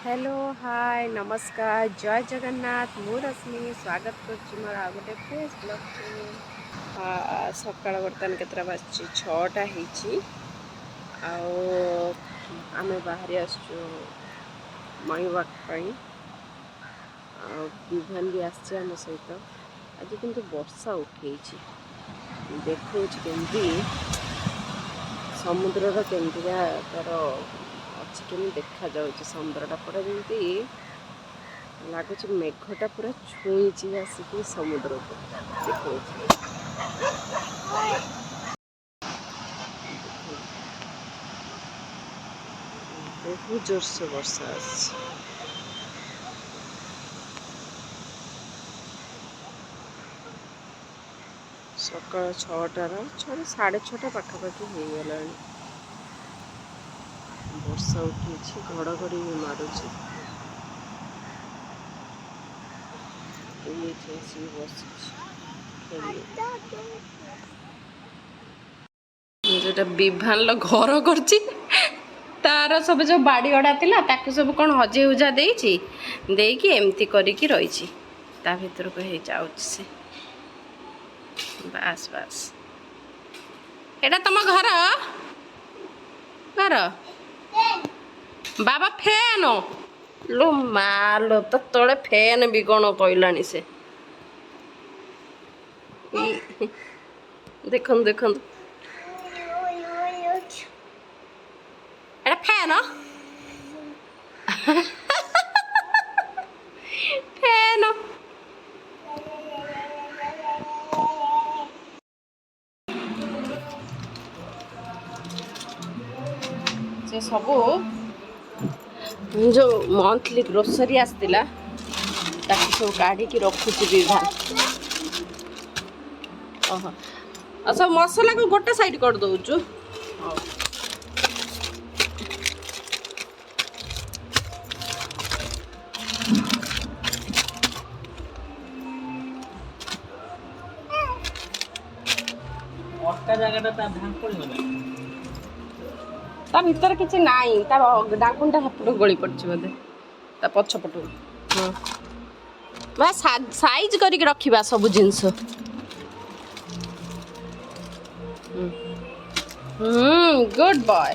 Hello hi नमस्कार जय जगन्नाथ मु रश्मि स्वागत कर मोर आ गए फ्रेश ब्लॉग सकाल बर्तमान केतटा बाजि 6टा आम बाहरी आसु मॉर्निंग वॉक विभान भी आम सहित आज किंतु वर्षा उठे देखो केमती समुद्र केमती तार अच्छी केमी देखा जाऊँ समुद्रटा पूरा जमी लगुच मेघटा पूरा छुई आसिक समुद्र को देखो बहुत जोर से वर्षा सकाल 6टार 6:30 पाखापाखि हो गला वर्षा उठी घड़घड़ी भी मारुची जोटा विभान घर कर तार सब जो बाड़ी अड़ा थिला ताकू सब कौन हजे हुजा देकी एमती करिकी रही ता भीतर को हे जाउछ से बास बास एटा तुम घर घर बाबा फैन लो मालो तो तले फैन भी कौन कहलानी से देखो देखो एटा फैन फैन से सबू जो मंथली ग्रोसरी आसला सब काढ़ी रखुची विभान सब मसला को गोटे साइड कर दौचु ता भीतर किसी नाई ता डाकुंटा हापट गली पड़छ बोधे ता पछपट हाँ साइज करके रखिबा सब जिंस गुड बॉय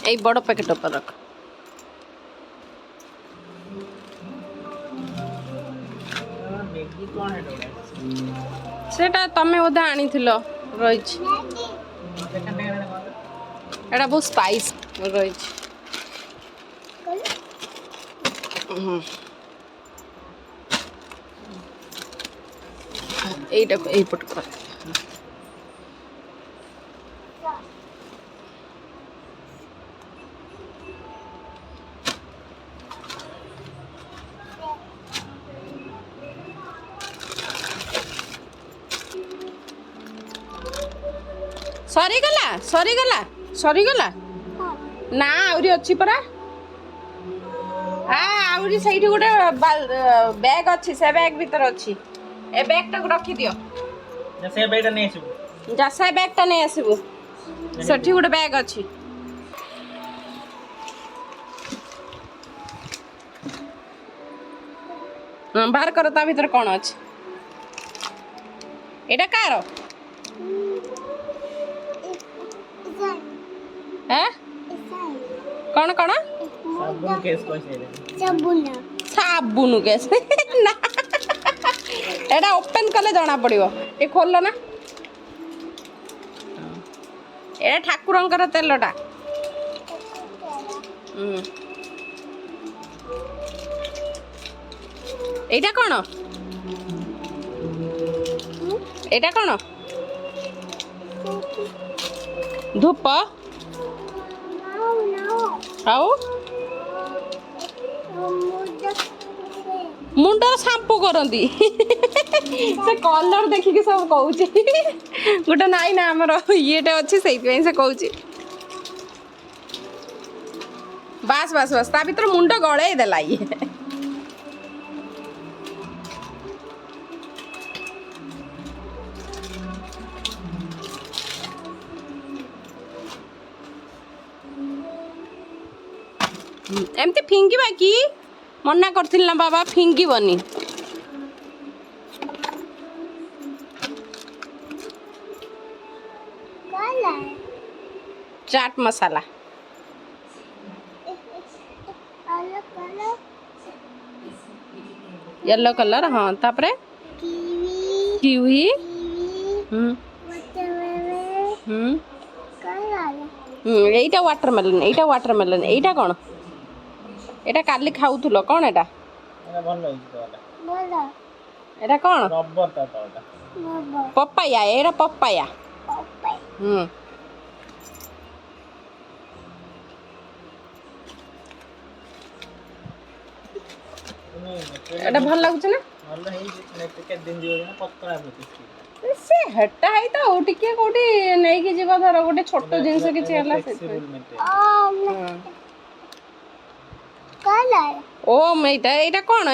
এই বড় প্যাকেট উপর রাখ সেটা তুমি ওদা আনিছিল রইছি এটা বহু স্পাইস রইছি এইটা এই পট কর सरीगला ना आउरी अच्छी परा आउरी सही गोटे बैग अच्छी से बैग भीतर अच्छी ए बैग टाक रखी दियो से बैग नहीं आसबो जा से बैग टा नहीं आसबो सठी गोटे बैग अच्छी बाहर कर ता भीतर कौन अच्छी एटा कार कौन कौन साबुन केस साबुन केस ना एटा ओपन कले जाना पड़िबो ए खोललो ना एटा ठाकुरंकर तेलटा एटा कौन एटा कौन धूप आउ मुंडर शाम्पू करती से कलर देखिक सब कहूँ गोटे नाई ना आमर ये अच्छी से कहूँ बास बास बास ता भीतर मुंड गळे देला ये एमती फिंगिबा कि मना करथिल ना बाबा फिंगिबनी चाट मसाला येलो कलर हाँ तापरे किवी এইটা ওয়াটারমেলন এইটা কোন এটা কালি খাউথুলো কোন এটা এটা কোন পপায়া এটা পপায়া এটা ভাল লাগুছে না ଭଲ ହେଇଛି କେତେ ଦିନ ଯିବ ନା ପତଳା ପ୍ରତି ସେ ହେଟା ହେଇ ତ ଟିକେ କୋଉଠି ନେଇକି ଯିବା ଧର ଗୋଟେ ଛୋଟ ଜିନିଷ କିଛି ହେଲା ଓ ଏଇଟା କଣ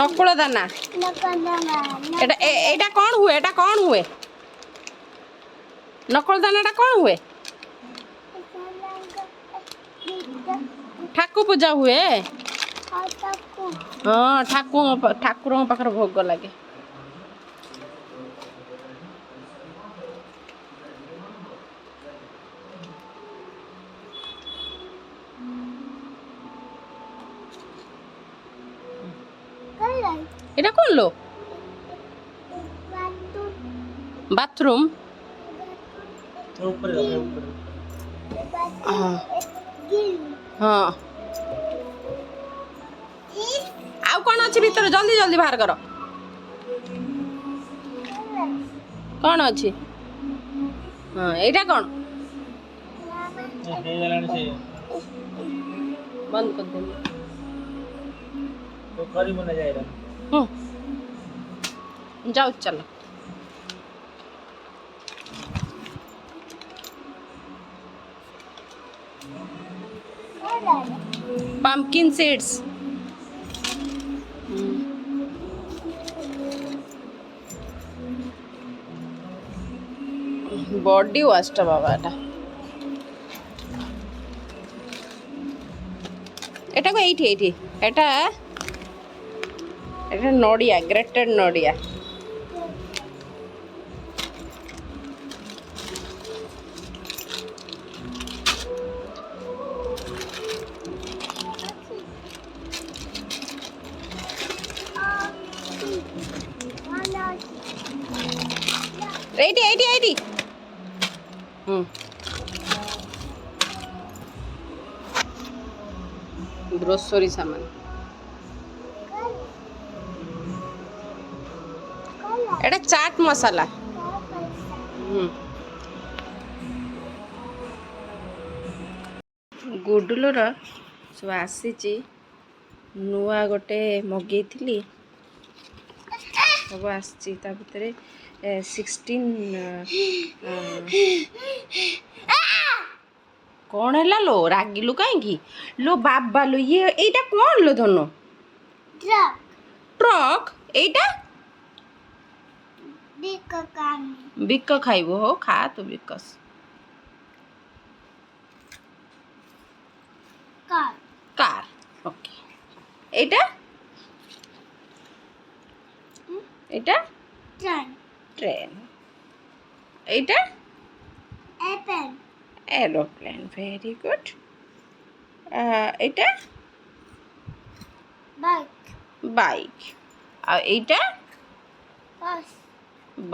ନକୁଳ ଦାନା ଏଇଟା କଣ ହୁଏ ନକୁଳ ଦାନାଟା କଣ ହୁଏ ଠାକୁ ପୂଜା ହୁଏ ହଁ ଠାକୁରଙ୍କ ପାଖରେ ଭୋଗ ଲାଗେ এটা কোন লো বাথরুম हाँ आउ कौन अच्छी भीतर जल्दी जल्दी बाहर कर कौन अच्छी हाँ एटा कौन बंद कर दे तो करी बना जाएगा जाओ चलो pumpkin seeds body wash টা বাবা এটা কো এইটি এটা নড়িয়া গ্রেটেড নড়িয়া এইটি ग्रोसरी सामान एटा चाट मसाला गुडुलोर सब आसी नुआ गोटे मगे सब आसी भितर 16 कौन है लो रागिलु कहीं लो बाबा लो ये एटा कौन लो धनो ट्रक एटा बिक खाइबो हो खा तो because car okay Etah train Etah aeroplane very good Etah bike और एटा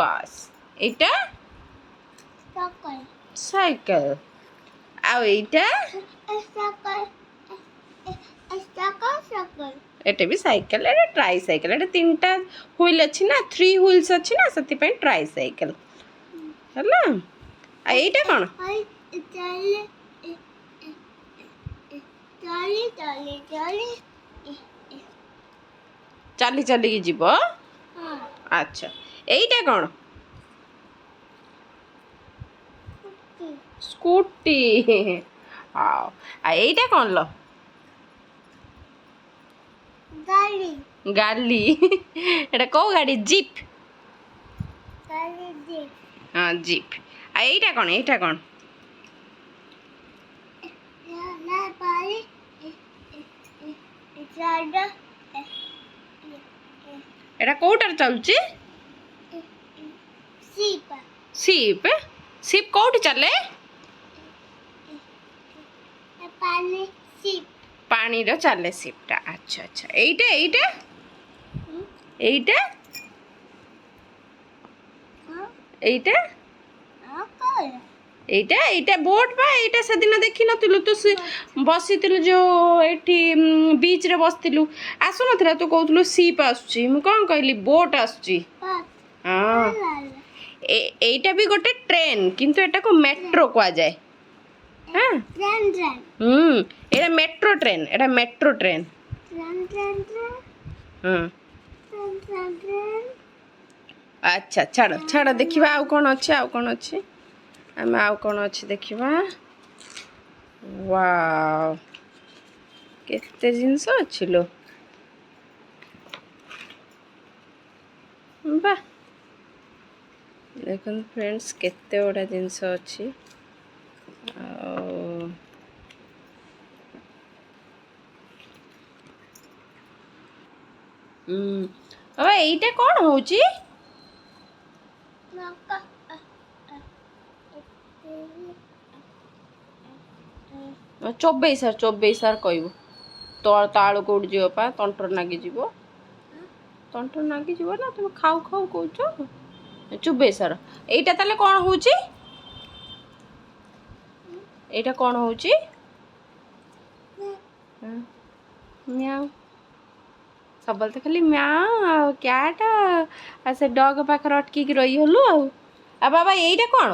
बस एटा साइकिल और एटा एटा भी साइकिल एटा ट्राई साइकिल एटा तीनटा व्हील अछि ना 3 व्हील्स अछि ना सति पे ट्राई साइकिल हला आ एटा कोन चली चली की जीव अच्छा एटा कोन ସ୍କୁଟି ଆଉ ଏଇଟା କ'ଣ ଲ ଗାଲି ଏଇଟା କୋଉ ଗାଡ଼ି ଜିପ୍ ହଁ ଜିପ୍ ଆଉ ଏଇଟା କ'ଣ ଏଇଟା କୋଉଟାରେ ଚାଲୁଛି ସିପ୍ ସିପ୍ କୋଉଠି ଚାଲେ ପାଣିର ଚାଲେ ସିପ୍ଟା ଆଚ୍ଛା ଆଚ୍ଛା ଏଇଟା ଏଇଟା ଏଇଟା ଏଇଟା ଏଇଟା ଏଇଟା ବୋଟ୍ ବା ଏଇଟା ସେଦିନ ଦେଖିନଥିଲୁ ତୁ ବସିଥିଲୁ ଯୋଉ ଏଠି ବିଚ୍ରେ ବସିଥିଲୁ ଆସୁନଥିଲା ତୁ କହୁଥିଲୁ ସିପ୍ ଆସୁଛି ମୁଁ କ'ଣ କହିଲି ବୋଟ୍ ଆସୁଛି ହଁ এইটা ବି ଗୋଟେ ଟ୍ରେନ୍ କିନ୍ତୁ ଏଟାକୁ ମେଟ୍ରୋ କୁହାଯାଏ ହଁ ଏଇଟା ମେଟ୍ରୋ ଟ୍ରେନ୍ ହଁ ଆଚ୍ଛା ଛାଡ଼ ଛାଡ଼ ଦେଖିବା ଆଉ କ'ଣ ଅଛି ଆମେ ଆଉ କ'ଣ ଅଛି ଦେଖିବା ୱାଓ କେତେ ଜିନିଷ ଅଛି ଲୋ ବା ଦେଖନ୍ତୁ ଫ୍ରେଣ୍ଡସ୍ କେତେ ଗୁଡ଼ା ଜିନିଷ ଅଛି ଆଉ ଏଇଟା କ'ଣ ହେଉଛି ଚୋବେଇ ସାର୍ କହିବୁ ତାଳୁ କୋଉଠି ଯିବ ପା ତଣ୍ଟର ନାଗିଯିବ ନା ତୁମେ ଖାଉ କହୁଛ ଚୋବେଇ ସାର୍ ଏଇଟା ତାହେଲେ କ'ଣ ହେଉଛି ଏଇଟା କ'ଣ ହେଉଛି ମ୍ୟାଉ ସବୁବେଳେ ତ ଖାଲି ମ୍ୟାଉ ଆଉ କ୍ୟାଟ୍ ଆଉ ସେ ଡଗ୍ ପାଖରେ ଅଟକିକି ରହିଗଲୁ ଆଉ ବାବା ଏଇଟା କ'ଣ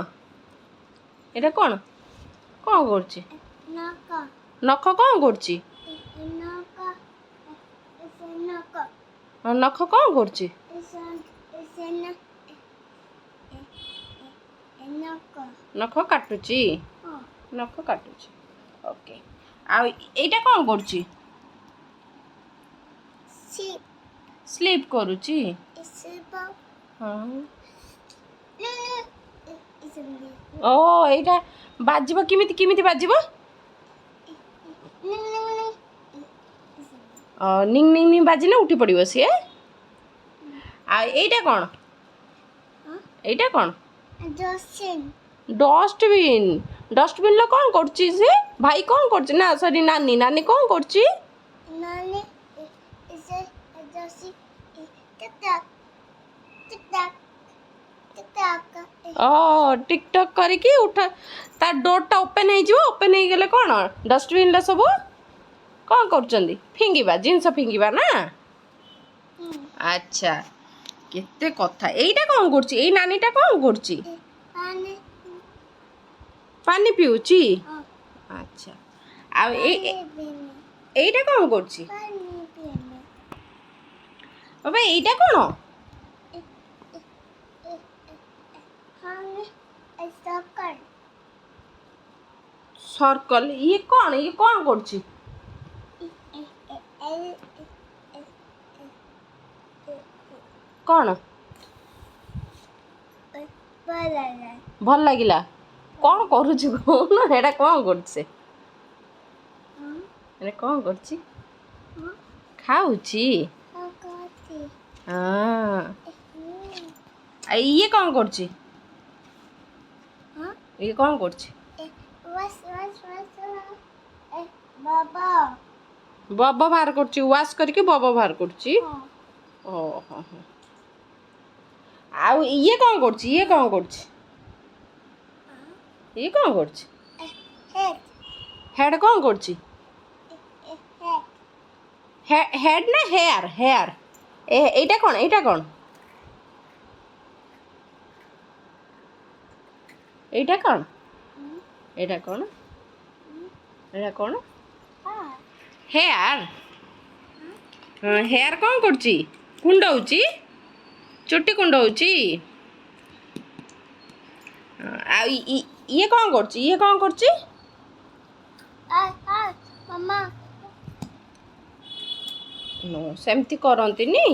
କରୁଛି ନଖ କ'ଣ କରୁଛି ନଖ କ'ଣ କରୁଛି ନଖ କାଟୁଛି ଓକେ ଆଉ ଏଇଟା କ'ଣ କରୁଛି ସ୍ଲିପ୍ କରୁଛି ଓ ଏଇଟା ବାଜିବ କେମିତି ବାଜିବ ନିଂ ନିଂ ନିଂ ବାଜିଲେ ଉଠି ପଡ଼ିବ ସିଏ ଆଉ ଏଇଟା କ'ଣ ଡଷ୍ଟବିନ୍ରେ କ'ଣ କରୁଛି ସେ ଭାଇ କ'ଣ କରୁଛି ନା ସରି ନାନୀ କ'ଣ କରୁଛି टिकटॉक କରିକି ଉଠା ତା ଡୋରଟା ଓପନ୍ ହେଇଗଲେ କ'ଣ ଡଷ୍ଟବିନ୍ରେ ସବୁ କ'ଣ କରୁଛନ୍ତି ଜିନିଷ ଫିଙ୍ଗିବା ନା ଆଚ୍ଛା କେତେ କଥା ଏଇଟା କ'ଣ କରୁଛି ଏଇ ନାନୀଟା କ'ଣ କରୁଛି ପାଣି ପିଉଛି ଆଚ୍ଛା ଆଉ এইটা କ'ଣ କରୁଛି ବାବା এইটা କ'ଣ सर्कल ये कौन କରୁଛି କ'ଣ ଭଲ ଲାଗିଲା କ'ଣ କରୁଛି କହୁନ ଏଇଟା କ'ଣ କରୁଛି ଏଇଟା କ'ଣ କରୁଛି ଖାଉଛି ହଁ ଇଏ କ'ଣ କରୁଛି ଇଏ କ'ଣ କରୁଛି ବବ ବାହାର କରୁଛି ୱାଶ୍ କରିକି ବବ ବାହାର କରୁଛି ଓହୋ ଆଉ ଇଏ କ'ଣ କରୁଛି ଇଏ କ'ଣ କରୁଛି ହେଡ୍ କ'ଣ କରୁଛି ହେଡ୍ ନା ହେୟାର এইটা କ'ଣ ଏଇଟା କ'ଣ ହେୟାର କ'ଣ କରୁଛି କୁଣ୍ଡଉଛି ଚୁଟି କୁଣ୍ଡଉଛି ଆଉ ଇଏ କ'ଣ କରୁଛି? ଇଏ କ'ଣ କରୁଛି? ମାମା ସେମିତି କରନ୍ତିନି।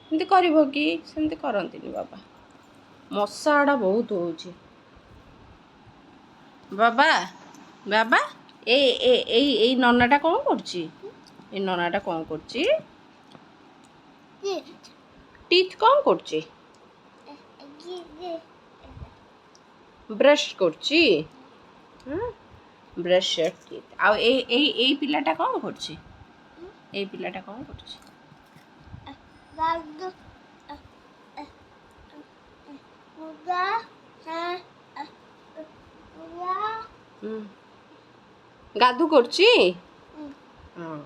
ସେମିତି କରିବ କି? ସେମିତି କରନ୍ତିନି ବାବା। ମଶା ଗୁଡ଼ା ବହୁତ ହେଉଛି। ବାବା ବାବା ଏଇ ନନାଟା କ'ଣ କରୁଛି? ଏଇ ନନାଟା କ'ଣ କରୁଛି? ଟିଥ୍ କ'ଣ କରୁଛି? ବ୍ରଶ୍ କରୁଛି। Brush teeth. ଆଉ ଏଇ ପିଲାଟା କ'ଣ କରୁଛି? ଏଇ ପିଲାଟା କ'ଣ କରୁଛି? ଗାଧୁ କରୁଛି। ହଁ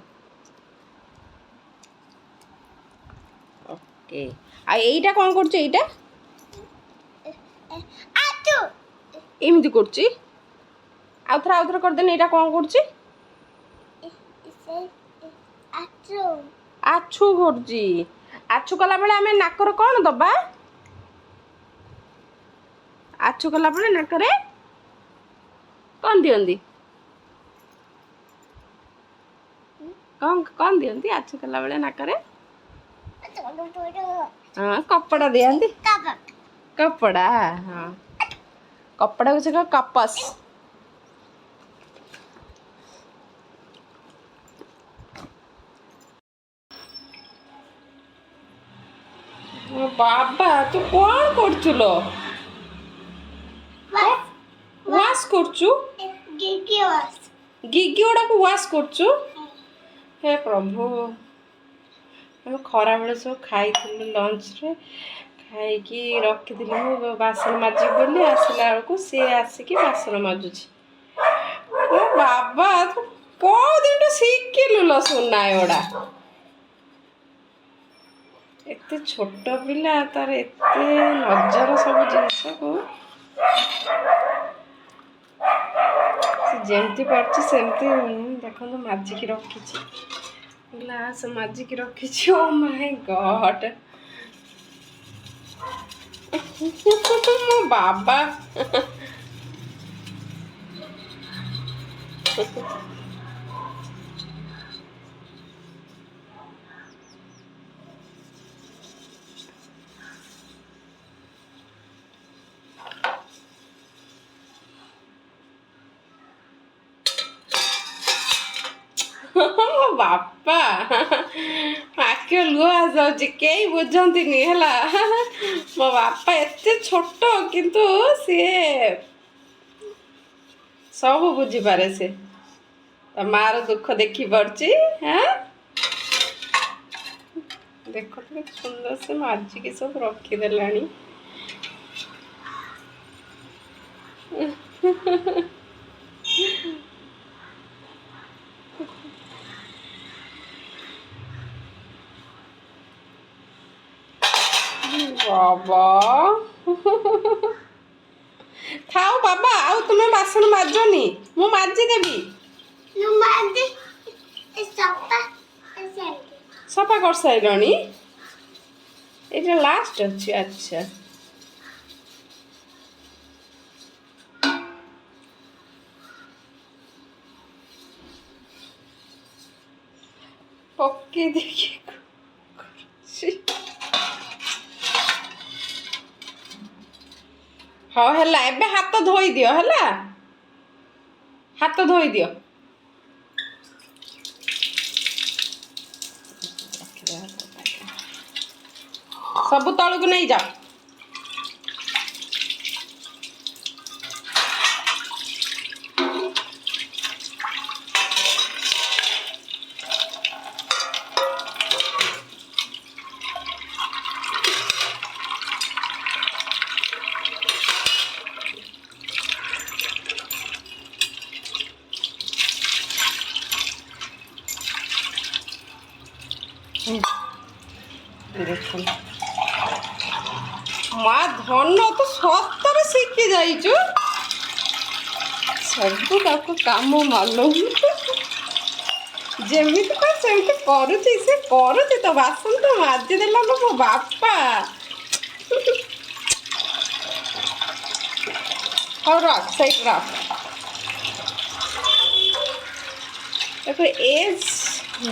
ଓକେ। ଆଉ ଏଇଟା କ'ଣ କରୁଛି? ଏଇଟା ଏମିତି କରୁଛି। ଆଉଥରେ କରିଦେନି। ଏଇଟା କ'ଣ କରୁଛି? ଆଛୁ କରୁଛି। ଆଛୁ କଲାବେଳେ ଆମେ ନାକର କ'ଣ ଦବା? ଆଛୁ କଲାବେଳେ ନାକରେ କ'ଣ ଦିଅନ୍ତି? କ'ଣ ଦିଅନ୍ତି ଆଛୁ କଲାବେଳେ ନାକରେ? ହଁ କପଡ଼ା ଦିଅନ୍ତି। କପଡ଼ା। ହଁ କପଡ଼ାକୁ ସେ କପସ୍। ବାବା ତୁ କ'ଣ କରୁଛୁ ଲୋ? ୱାଶ୍ କରୁଛୁ? ଗିଗି ଗୁଡ଼ାକୁ ୱାଶ୍ କରୁଛୁ? ହେ ପ୍ରଭୁ। ଆମେ ଖରାବେଳେ ସବୁ ଖାଇଥିଲୁ ଲଞ୍ଚରେ। ଖାଇକି ରଖିଥିଲି ମୁଁ ବାସନ ମାଜିବି ବୋଲି। ଆସିଲା ବେଳକୁ ସିଏ ଆସିକି ବାସନ ମାଜୁଛି। ବାବା ତୁ କେଉଁଦିନଠୁ ଶିଖିଲୁ ଲୋ ସୁନା ଏଗୁଡ଼ା? ଏତେ ଛୋଟ ପିଲା, ତାର ଏତେ ନଜର ସବୁ ଜିନିଷକୁ। ସେ ଯେମିତି ପାରୁଛି ସେମିତି ଦେଖନ୍ତୁ ମାଜିକି ରଖିଛି। ଗ୍ଲାସ୍ ମାଜିକି ରଖିଛି। ଓ ମାଇ ଗଡ୍। ମୋ ବାବା। ବାପା ଆଖି ଲୁହ ଆସିଯାଉଛି। କେହି ବୁଝନ୍ତିନି ହେଲା। ମୋ ବାପା ଏତେ ଛୋଟ କିନ୍ତୁ ସିଏ ସବୁ ବୁଝିପାରେ। ସେ ତା ମାର ଦୁଃଖ ଦେଖିପାରୁଛି। ହଁ ଦେଖ କେତେ ସୁନ୍ଦର ସେ ମାଜିକି ସବୁ ରଖିଦେଲାଣି। ବାବା ଥାଉ ବାବା, ଆଉ ତୁମେ ବାସନ ମାଜନି, ମୁଁ ମାଜିଦେବି। ସଫା କରିସାରିଲଣି? ଏଇଟା ଲାଷ୍ଟ ଅଛି। ଆଚ୍ଛା ପକେଇ ଦେଇକି ହଁ ହେଲା। ଏବେ ହାତ ଧୋଇ ଦିଅ ହେଲା। ହାତ ଧୋଇ ଦିଅ। ସବୁ ତଳକୁ ନେଇଯାଅ। ଦେଖ ମା ଧନ ତୁ ସତରେ ଶିଖି ଯାଇଛୁ। ସବୁ ତାକୁ କାମ ମାଲୁମ। ଯେମିତି ତ ସେମିତି କରୁଛି। ସେ କରୁଛି ତ। ବାସନ ତ ମାଜିଦେଲା ମୋ ବାପା। ହଉ ରଖ ସେଇଠି ରଖ। देखो एज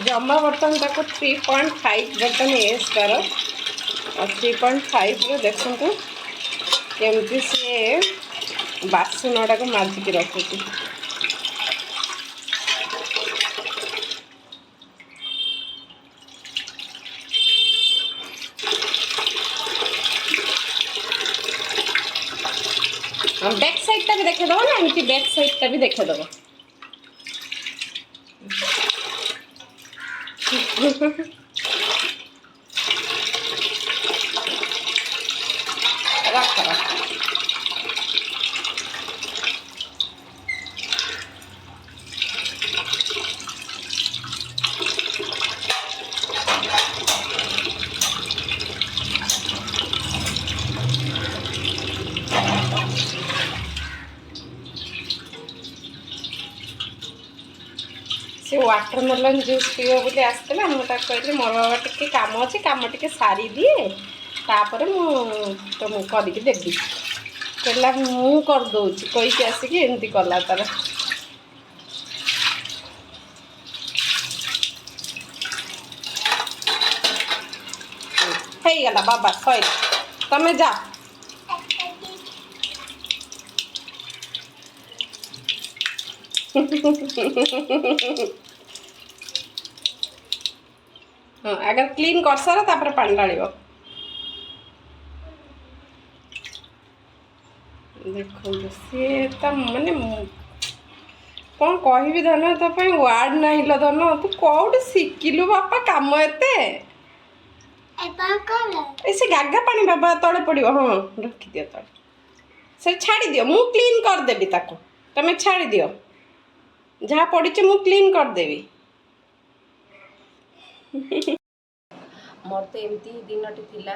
जमा बर्तन तक 3.5 बर्तन एज तार और 3.5 देखु केमती सी बासन टाक माजिक रखुची। बैक साइड भी देखेदब ना एमती बैक साइड भी देखेदब। रख रख से वाटरमेलन जूस पीओ बोली आसला मुझे कहली मोर बाबा टी कम अच्छे कम टी सारी दिए तापर तुमको करके देवी कहला मुदे कहीकि आसिक एमती कला तार हो गला बाबा सैला तमें जा हाँ अगर क्लीन कर सार तापर पानी ढाल देखो सी तो माने कौन कहि धन तो वार्ड ना लो धन तू कौट शिखिलु बापा कम एते से गागा पानी बाबा तले पड़ो हाँ रखी दियो तले से छाड़ी दियो मु क्लीन कर देबी ताको तमे छाड़ी दियो जहाँ पड़ी मु क्लीन कर देबी मोर तो एमती दिनटी थिला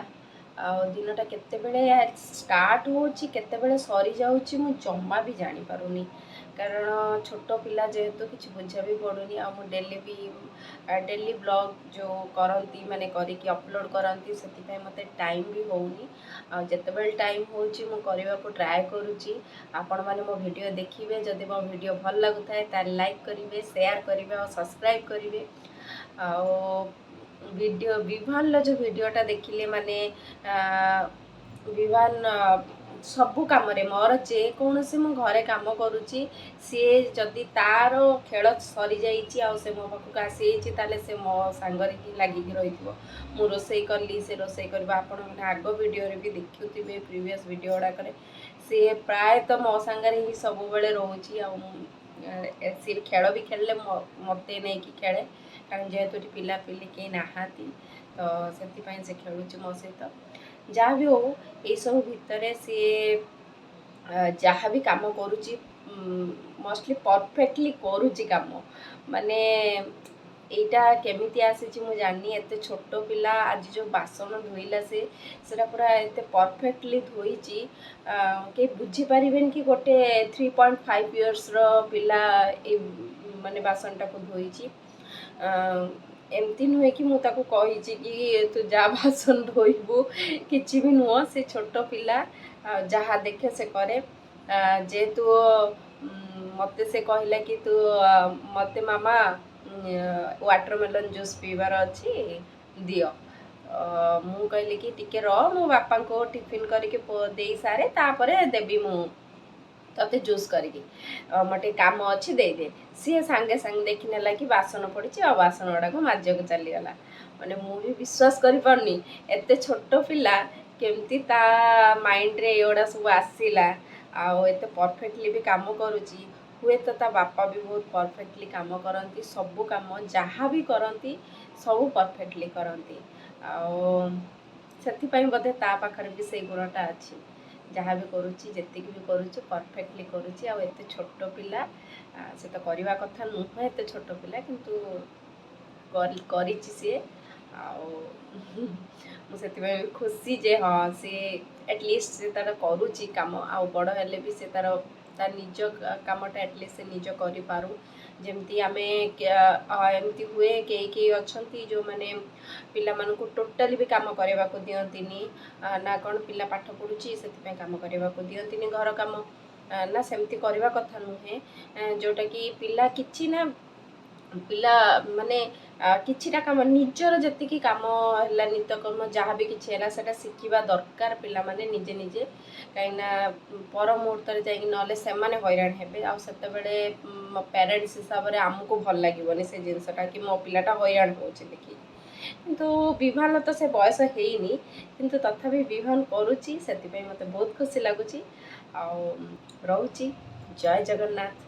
दिनटा केतेबेले स्टार्ट होची केतेबेले सरी जाउची मु जम्मा भी जानी पारुनी कारण छोट पिला जेहेतु किसी बुझा भी पड़ूनी आ डेली ब्लॉग जो करती माने करिकी अपलोड करती से मते टाइम भी होनी आ जेतेबेले टाइम होची मु करबा को ट्राई करूची आपण माने मो वीडियो देखिबे जदि मो वीडियो भल लागुथाय तार लाइक करिवे शेयर करिवे और सब्सक्राइब करिवे आ वीडियो विभान जो वीडियोटा देखिले माने विभान सबु काम रे मोर जेकोसी मु घरे काम करुची सी जदि तार खेल सरी जाइए आ से मो पाखक आसी ताले से मो सांगरे ही लगिक रही मु रोसई कली से रोसई करबा आपण माने आगो वीडियो रे भी देखुथिबे प्रीवियस वीडियो गुड़ाक सी प्राय तो मो सांगरे ही सब बेले रोची आ सी खेल भी खेलले मते नहीं कि खेले कारण जेहेतु पिला पिली कहीं नहाती तो से खेलुची मो सहित जहाँ भी हो ये सब भितर सी जहाँ भी काम करुची मोस्टली परफेक्टली करुची काम माने एटा केमिति आसी मु जानी एते छोट पिला आज जो बासन धोइला से पूरा एते परफेक्टली धोईची के बुझी पारिबेन कि गोटे 3.5 इयर्स रो पिला ए माने बासन टाको धोईची एमती नुहे कि मुझे कही कि तू जा बासन धोबू कि भी नुह से छोट पिला जहाँ देखे से करे जेहेतु मते से कहला कि तू मते मामा वाटरमेलन जूस पीबार अच्छी दियो मु कहली कि टिके रह मो बापा को टिफिन करके दे सारे तापरे देवी मु तते जूस करी मोटे काम अच्छी दे दे सी सांगे सांगे देखी नेला कि बासन पड़ी आ बासन गुड़ा को माजक चलीगला माने मु भी विश्वास करि पारनी एते छोट पिला केमती ता माइंड रे एगुड़ा सब आसीला आ एते परफेक्टली भी काम करुची हुए तो ता बापा भी बहुत परफेक्टली काम करती सबू काम जहाँ भी करती सब परफेक्टली करती से बोधे ता पाखरे भी से गुणटा अच्छी जहाँ भी करुच्ची जी भी करुच्ची परफेक्टली करुच्ची आ एते छोट पिला से तो करवा कथा नुह एते छोट पिला किंतु करिची सी मुझे खुशी जे हाँ सी एटलिस्ट से तार करुच्ची काम आ बड़ हेले भी से तार निज कामटा एटलिस्ट से निज करू जमती आम एमती हुए कई अच्छा जो मैंने पिला मानू टोटाली भी काम करने को दिंती ना कौन पिला पाठ पढ़ुची से काम करने को दिंती घर काम ନା ସେମିତି କରିବା କଥା ନୁହେଁ, ଯେଉଁଟାକି ପିଲା କିଛି ନା ପିଲା ମାନେ କିଛିଟା କାମ ନିଜର ଯେତିକି କାମ ହେଲା ନିତ୍ୟକର୍ମ ଯାହା ବି କିଛି ହେଲା ସେଟା ଶିଖିବା ଦରକାର ପିଲାମାନେ ନିଜେ ନିଜେ, କାହିଁକିନା ପର ମୁହୂର୍ତ୍ତରେ ଯାଇକି ନହେଲେ ସେମାନେ ହଇରାଣ ହେବେ। ଆଉ ସେତେବେଳେ ପ୍ୟାରେଣ୍ଟସ୍ ହିସାବରେ ଆମକୁ ଭଲ ଲାଗିବନି ସେ ଜିନିଷଟା କି ମୋ ପିଲାଟା ହଇରାଣ ହେଉଛି ଦେଖି। କିନ୍ତୁ ବିଭାନ ତ ସେ ବୟସ ହେଇନି, କିନ୍ତୁ ତଥାପି ବିଭାନ କରୁଛି, ସେଥିପାଇଁ ମୋତେ ବହୁତ ଖୁସି ଲାଗୁଛି। ଆଉ ରହୁଛି, ଜୟ ଜଗନ୍ନାଥ।